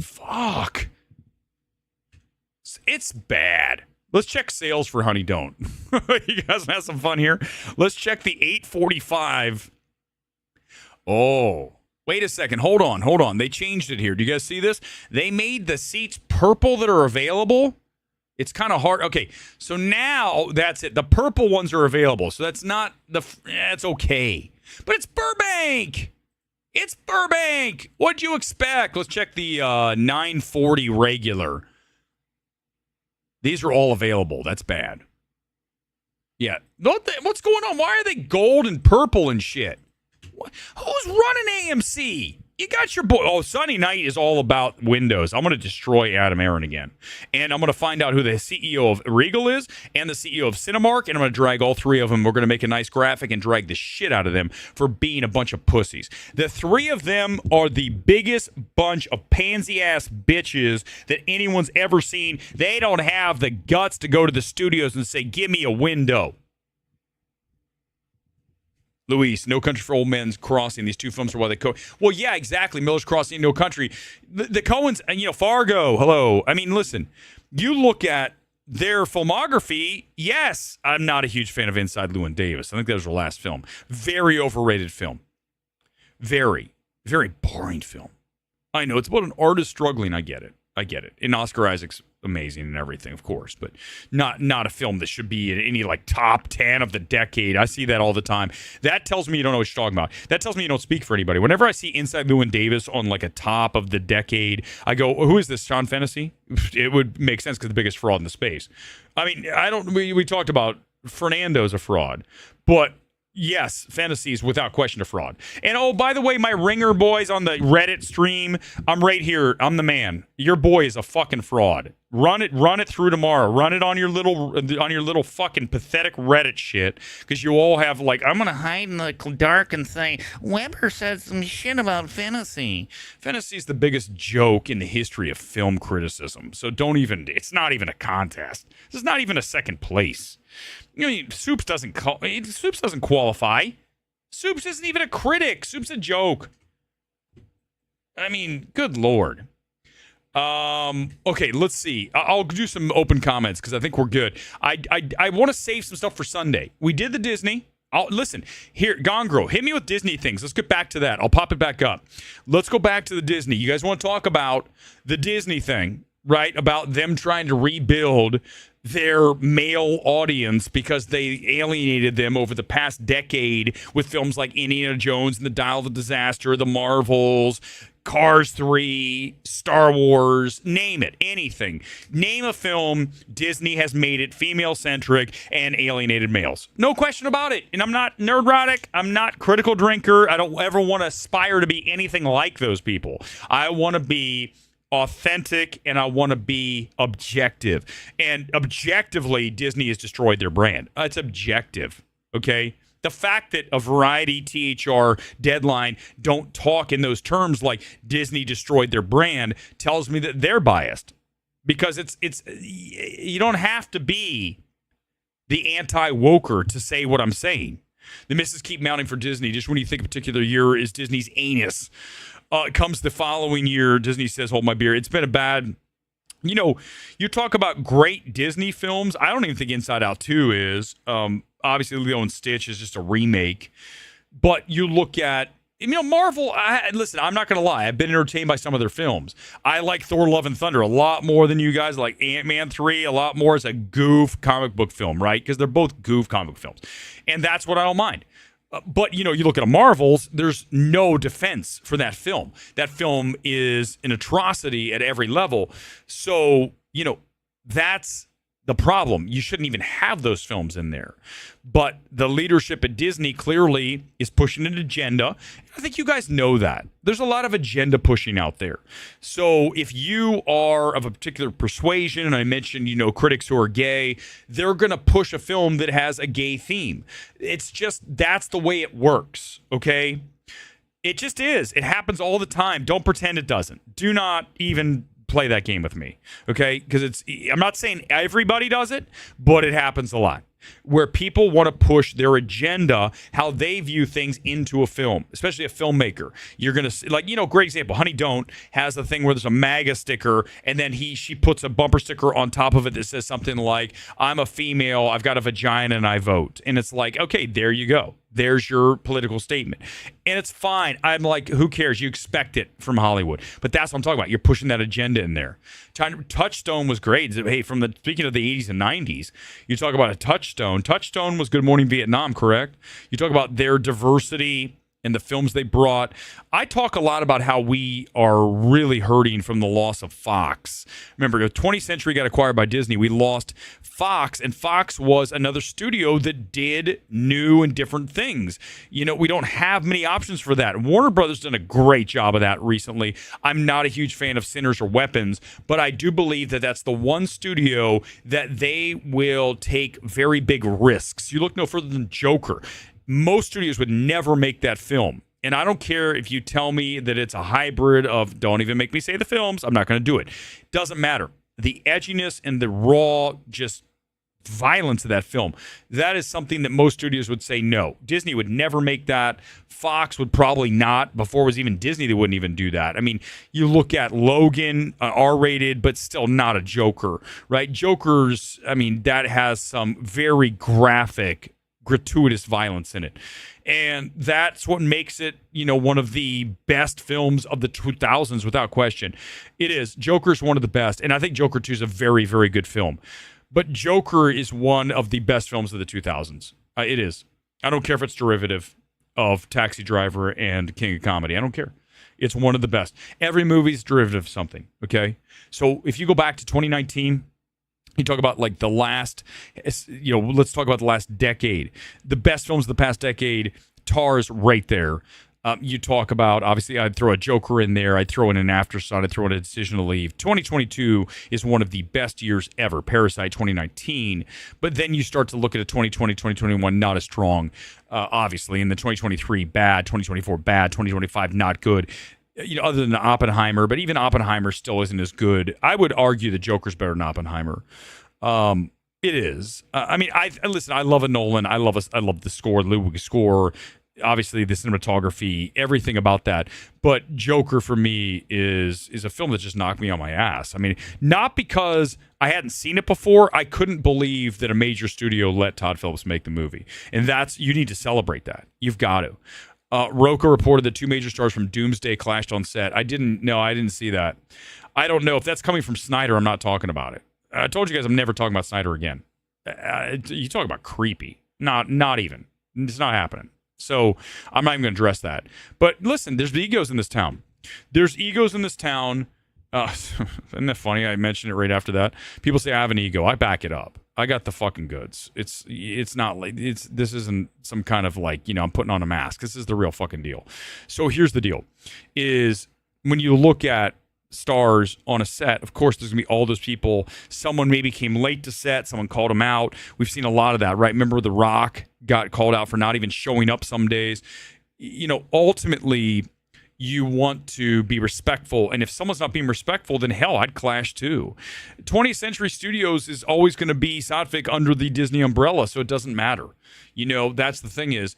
Fuck. It's bad. Let's check sales for Honey Don't. You guys have some fun here. Let's check the 845. Oh, Wait a second. Hold on. They changed it here. Do you guys see this? They made the seats purple that are available. It's kind of hard. Okay, so now that's it. The purple ones are available. So that's not it's okay. But it's Burbank. It's Burbank. What'd you expect? Let's check the 940 regular. These are all available. That's bad. Yeah. What's going on? Why are they gold and purple and shit? Who's running AMC? You got your boy. Oh, Sunny Night is all about Windows. I'm going to destroy Adam Aaron again. And I'm going to find out who the CEO of Regal is and the CEO of Cinemark. And I'm going to drag all three of them. We're going to make a nice graphic and drag the shit out of them for being a bunch of pussies. The three of them are the biggest bunch of pansy-ass bitches that anyone's ever seen. They don't have the guts to go to the studios and say, give me a window. Luis, No Country for Old Men's Crossing. These two films are why they Well, yeah, exactly. Miller's Crossing, No Country. The Coens, Fargo, hello. I mean, listen, you look at their filmography. Yes, I'm not a huge fan of Inside Llewyn Davis. I think that was her last film. Very overrated film. Very, very boring film. I know, it's about an artist struggling. I get it. And Oscar Isaac's amazing and everything, of course, but not a film that should be in any like top 10 of the decade. I see that all the time. That tells me you don't know what you're talking about. That tells me you don't speak for anybody. Whenever I see Inside Llewyn Davis on like a top of the decade, I go, who is this, Sean Fennessy? It would make sense because the biggest fraud in the space. I mean, we talked about Fernando's a fraud, but yes, Fantasies without question a fraud. And oh, by the way, my ringer boys on the Reddit stream, I'm right here. I'm the man. Your boy is a fucking fraud. Run it through tomorrow. Run it on your little fucking pathetic Reddit shit, because you all have like, I'm gonna hide in the dark and say Weber said some shit about Fantasy. Fantasy's the biggest joke in the history of film criticism. So it's not even a contest. This is not even a second place. Soups doesn't qualify. Soups isn't even a critic. Soups a joke. I mean, good Lord. Okay, let's see. I'll do some open comments because I think we're good. I want to save some stuff for Sunday. We did the Disney. Listen, here, Gongro, hit me with Disney things. Let's get back to that. I'll pop it back up. Let's go back to the Disney. You guys want to talk about the Disney thing, right? About them trying to rebuild their male audience because they alienated them over the past decade with films like Indiana Jones and the Dial of Disaster, the Marvels, Cars 3, Star Wars, name it, anything. Name a film, Disney has made it female-centric and alienated males. No question about it. And I'm not neurotic. I'm not critical drinker. I don't ever want to aspire to be anything like those people. I want to be authentic and I want to be objective. And objectively, Disney has destroyed their brand. It's objective, okay? The fact that a Variety, THR, Deadline don't talk in those terms like Disney destroyed their brand tells me that they're biased. Because it's you don't have to be the anti-woker to say what I'm saying. The misses keep mounting for Disney. Just when you think a particular year is Disney's anus. It comes the following year, Disney says, hold my beer. It's been a bad... You talk about great Disney films. I don't even think Inside Out 2 is. Obviously, Lilo and Stitch is just a remake. But you look at, Marvel, listen, I'm not going to lie. I've been entertained by some of their films. I like Thor, Love, and Thunder a lot more than you guys. I like Ant-Man 3 a lot more as a goof comic book film, right? Because they're both goof comic book films. And that's what I don't mind. But, you look at a Marvels, there's no defense for that film. That film is an atrocity at every level. So, that's the problem. You shouldn't even have those films in there. But the leadership at Disney clearly is pushing an agenda. I think you guys know that. There's a lot of agenda pushing out there. So if you are of a particular persuasion, and I mentioned, critics who are gay, they're going to push a film that has a gay theme. It's just, that's the way it works, okay? It just is. It happens all the time. Don't pretend it doesn't. Do not even play that game with me, okay? Because I'm not saying everybody does it, but it happens a lot. where people want to push their agenda, how they view things into a film, especially a filmmaker. You're going to, like, great example. Honey Don't has a thing where there's a MAGA sticker, and then she puts a bumper sticker on top of it that says something like, I'm a female, I've got a vagina, and I vote. And it's like, okay, there you go. There's your political statement. And it's fine. I'm like, who cares? You expect it from Hollywood. But that's what I'm talking about. You're pushing that agenda in there. Touchstone was great. Hey, speaking of the 80s and 90s, you talk about a Touchstone. Touchstone was Good Morning Vietnam, correct? You talk about their diversity and the films they brought. I talk a lot about how we are really hurting from the loss of Fox. Remember, the 20th Century got acquired by Disney. We lost Fox, and Fox was another studio that did new and different things. We don't have many options for that. Warner Brothers done a great job of that recently. I'm not a huge fan of Sinners or Weapons, but I do believe that that's the one studio that they will take very big risks. You look no further than Joker. Most studios would never make that film. And I don't care if you tell me that it's a hybrid of, don't even make me say the films, I'm not going to do it. Doesn't matter. The edginess and the raw just violence of that film, that is something that most studios would say no. Disney would never make that. Fox would probably not. Before it was even Disney, they wouldn't even do that. I mean, you look at Logan, R-rated, but still not a Joker, right? Joker's, that has some very graphic, gratuitous violence in it, and that's what makes it one of the best films of the 2000s without question. It is. Joker's one of the best, and I think Joker 2 is a very, very good film, but Joker is one of the best films of the 2000s. It is. I don't care if it's derivative of Taxi Driver and King of Comedy. I don't care. It's one of the best. Every movie's derivative of something, okay? So if you go back to 2019, you talk about like the last, let's talk about the last decade. The best films of the past decade, Tar's right there. You talk about, obviously, I'd throw a Joker in there. I'd throw in an Aftersun. I'd throw in a Decision to Leave. 2022 is one of the best years ever. Parasite 2019. But then you start to look at a 2020, 2021, not as strong, obviously. And the 2023, bad. 2024, bad. 2025, not good. Other than Oppenheimer, but even Oppenheimer still isn't as good. I would argue the Joker's better than Oppenheimer. It is. Listen. I love a Nolan. I love the score, the Ludwig score. Obviously, the cinematography, everything about that. But Joker for me is a film that just knocked me on my ass. Not because I hadn't seen it before. I couldn't believe that a major studio let Todd Phillips make the movie, and you need to celebrate that. You've got to. Roca reported that 2 major stars from Doomsday clashed on set. I didn't see that. I don't know if that's coming from Snyder. I'm not talking about it. I told you guys I'm never talking about Snyder again. You talk about creepy. Not even. It's not happening. So I'm not even going to address that. But listen, there's egos in this town. Isn't that funny? I mentioned it right after that. People say I have an ego. I back it up. I got the fucking goods. It's not like this isn't some kind of like, I'm putting on a mask. This is the real fucking deal. So here's the deal is when you look at stars on a set, of course there's gonna be all those people. Someone maybe came late to set, someone called them out. We've seen a lot of that, right? Remember The Rock got called out for not even showing up some days. Ultimately you want to be respectful. And if someone's not being respectful, then hell, I'd clash too. 20th Century Studios is always going to be Sadvik under the Disney umbrella, so it doesn't matter. That's the thing is,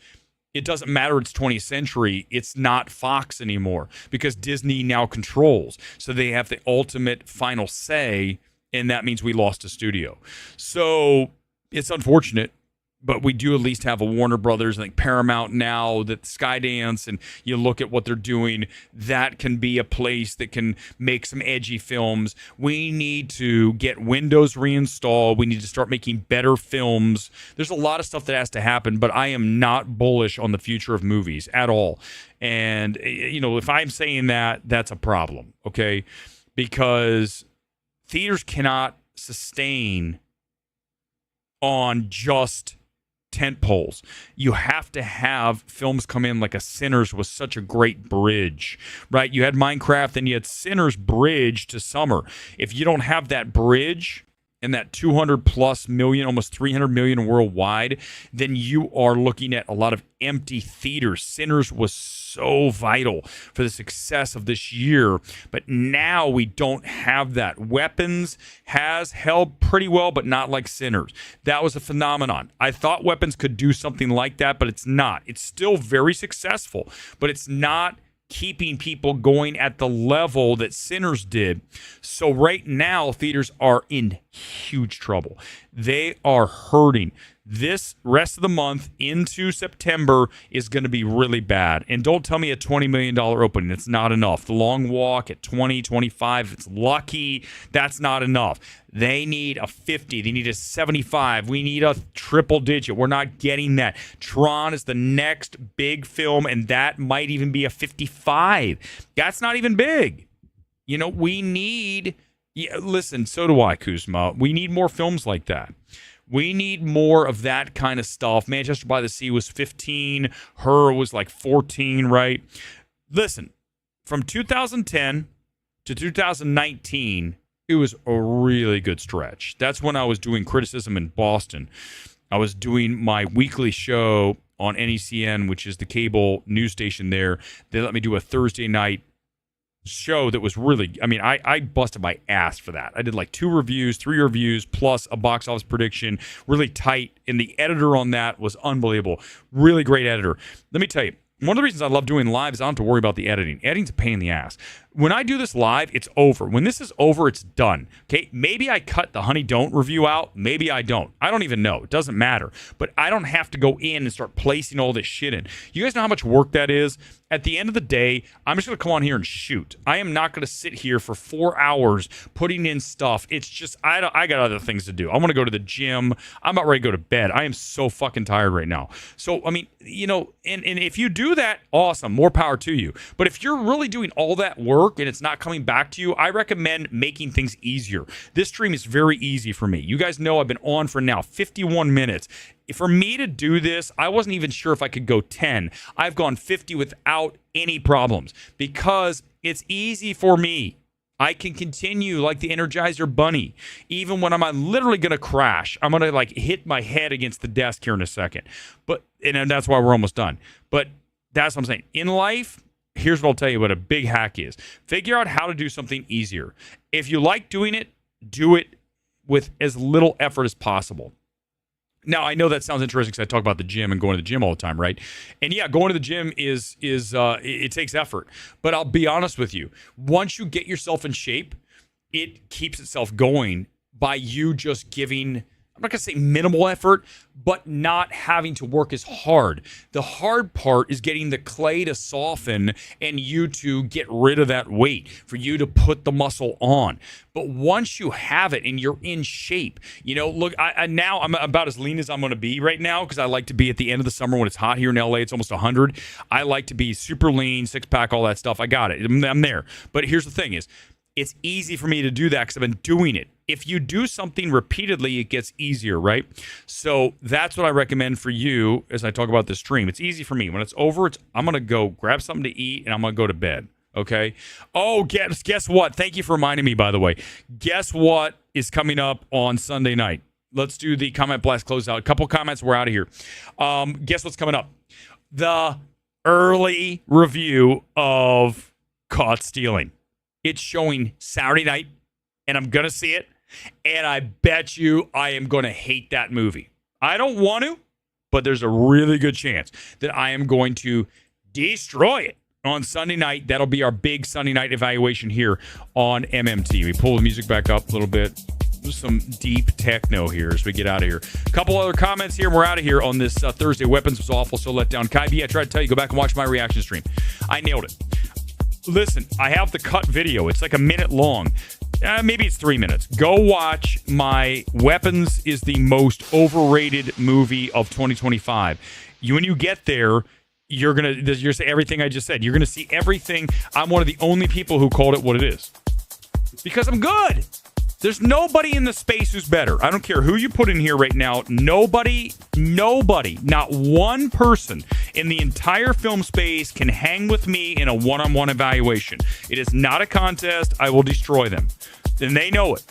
it doesn't matter it's 20th Century. It's not Fox anymore because Disney now controls. So they have the ultimate final say, and that means we lost a studio. So it's unfortunate. But we do at least have a Warner Brothers, I think Paramount now, that Skydance, and you look at what they're doing, that can be a place that can make some edgy films. We need to get Windows reinstalled. We need to start making better films. There's a lot of stuff that has to happen, but I am not bullish on the future of movies at all. And, if I'm saying that, that's a problem, okay? Because theaters cannot sustain on just tent poles. You have to have films come in like a Sinners was such a great bridge, right? You had Minecraft and you had Sinners bridge to summer. If you don't have that bridge, and that 200 plus million, almost 300 million worldwide, then you are looking at a lot of empty theaters. Sinners was so vital for the success of this year, but now we don't have that. Weapons has held pretty well, but not like Sinners. That was a phenomenon. I thought Weapons could do something like that, but it's not. It's still very successful, but it's not keeping people going at the level that Sinners did. So right now, theaters are in huge trouble. They are hurting. This rest of the month into September is going to be really bad. And don't tell me a $20 million opening. It's not enough. The Long Walk at 20, 25, if it's lucky, that's not enough. They need a 50. They need a 75. We need a triple digit. We're not getting that. Tron is the next big film, and that might even be a 55. That's not even big. You know, we need... Yeah, listen, so do I, Kuzma. We need more films like that. We need more of that kind of stuff. Manchester by the Sea was 15. Her was like 14, right? Listen, from 2010 to 2019, it was a really good stretch. That's when I was doing criticism in Boston. I was doing my weekly show on NECN, which is the cable news station there. They let me do a Thursday night show that was really, I mean, I busted my ass for that. I did like 2 reviews, 3 reviews, plus a box office prediction, really tight. And the editor on that was unbelievable. Really great editor. Let me tell you, one of the reasons I love doing live is I don't have to worry about the editing. Editing's a pain in the ass. When I do this live, it's over. When this is over, it's done. Okay, maybe I cut the Honey Don't review out. Maybe I don't. I don't even know. It doesn't matter. But I don't have to go in and start placing all this shit in. You guys know how much work that is? At the end of the day, I'm just going to come on here and shoot. I am not going to sit here for 4 hours putting in stuff. It's just, I got other things to do. I want to go to the gym. I'm about ready to go to bed. I am so fucking tired right now. So, I mean, you know, and if you do that, awesome. More power to you. But if you're really doing all that work and it's not coming back to you, I recommend making things easier. This stream is very easy for me. You guys know I've been on for now 51 minutes. For me to do this, I wasn't even sure if I could go 10. I've gone 50 without any problems because it's easy for me. I can continue like the Energizer Bunny. Even when I'm literally going to crash, I'm going to like hit my head against the desk here in a second. And that's why we're almost done. But that's what I'm saying. In life, here's what I'll tell you what a big hack is. Figure out how to do something easier. If you like doing it, do it with as little effort as possible. Now, I know that sounds interesting because I talk about the gym and going to the gym all the time, right? And yeah, going to the gym is it takes effort. But I'll be honest with you. Once you get yourself in shape, it keeps itself going by you just giving, I'm not going to say minimal effort, but not having to work as hard. The hard part is getting the clay to soften and you to get rid of that weight, for you to put the muscle on. But once you have it and you're in shape, you know, look, now I'm about as lean as I'm going to be right now because I like to be at the end of the summer when it's hot here in LA. It's almost 100. I like to be super lean, 6-pack, all that stuff. I got it. I'm there. But here's the thing is, it's easy for me to do that because I've been doing it. If you do something repeatedly, it gets easier, right? So that's what I recommend for you as I talk about this stream. It's easy for me. When it's over, I'm going to go grab something to eat and I'm going to go to bed, okay? Oh, guess what? Thank you for reminding me, by the way. Guess what is coming up on Sunday night? Let's do the comment blast closeout. A couple comments, we're out of here. Guess what's coming up? The early review of Caught Stealing. It's showing Saturday night, and I'm going to see it, and I bet you I am going to hate that movie. I don't want to, but there's a really good chance that I am going to destroy it on Sunday night. That'll be our big Sunday night evaluation here on MMT. We pull the music back up a little bit. There's some deep techno here as we get out of here. A couple other comments here, and we're out of here on this Thursday. Weapons was awful, so let down. Kai B, I tried to tell you, go back and watch my reaction stream. I nailed it. Listen, I have the cut video. It's like a minute long. Maybe it's 3 minutes. Go watch my Weapons is the most overrated movie of 2025. When you get there, you're gonna see everything I just said. You're gonna see everything. I'm one of the only people who called it what it is. Because I'm good. There's nobody in the space who's better. I don't care who you put in here right now. Nobody, not one person in the entire film space can hang with me in a one-on-one evaluation. It is not a contest. I will destroy them. And they know it.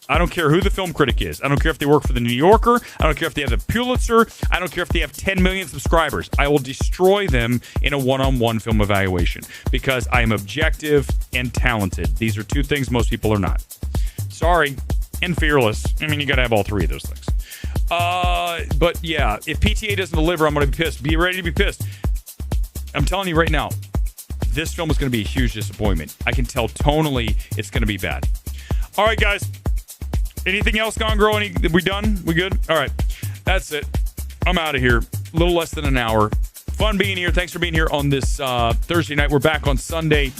I don't care who the film critic is. I don't care if they work for the New Yorker. I don't care if they have the Pulitzer. I don't care if they have 10 million subscribers. I will destroy them in a one-on-one film evaluation because I am objective and talented. These are two things most people are not. Sorry. And fearless. I mean, you got to have all three of those things. But yeah, if PTA doesn't deliver, I'm going to be pissed. Be ready to be pissed. I'm telling you right now, this film is going to be a huge disappointment. I can tell tonally it's going to be bad. All right, guys. Anything else, Gone Girl? We done? We good? All right. That's it. I'm out of here. A little less than an hour. Fun being here. Thanks for being here on this Thursday night. We're back on Sunday.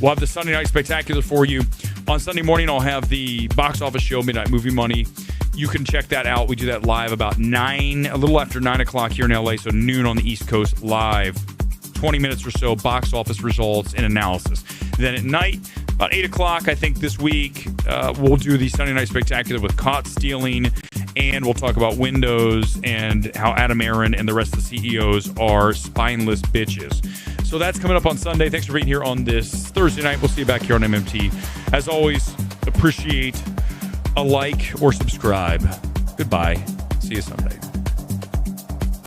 We'll have the Sunday Night Spectacular for you. On Sunday morning, I'll have the box office show, Midnight Movie Money. You can check that out. We do that live about a little after 9 o'clock here in LA, so noon on the East Coast live. 20 minutes or so, box office results and analysis. Then at night, about 8 o'clock, I think this week, we'll do the Sunday Night Spectacular with Caught Stealing, and we'll talk about Windows and how Adam Aaron and the rest of the CEOs are spineless bitches. So that's coming up on Sunday. Thanks for being here on this Thursday night. We'll see you back here on MMT. As always, appreciate a like or subscribe. Goodbye. See you Sunday.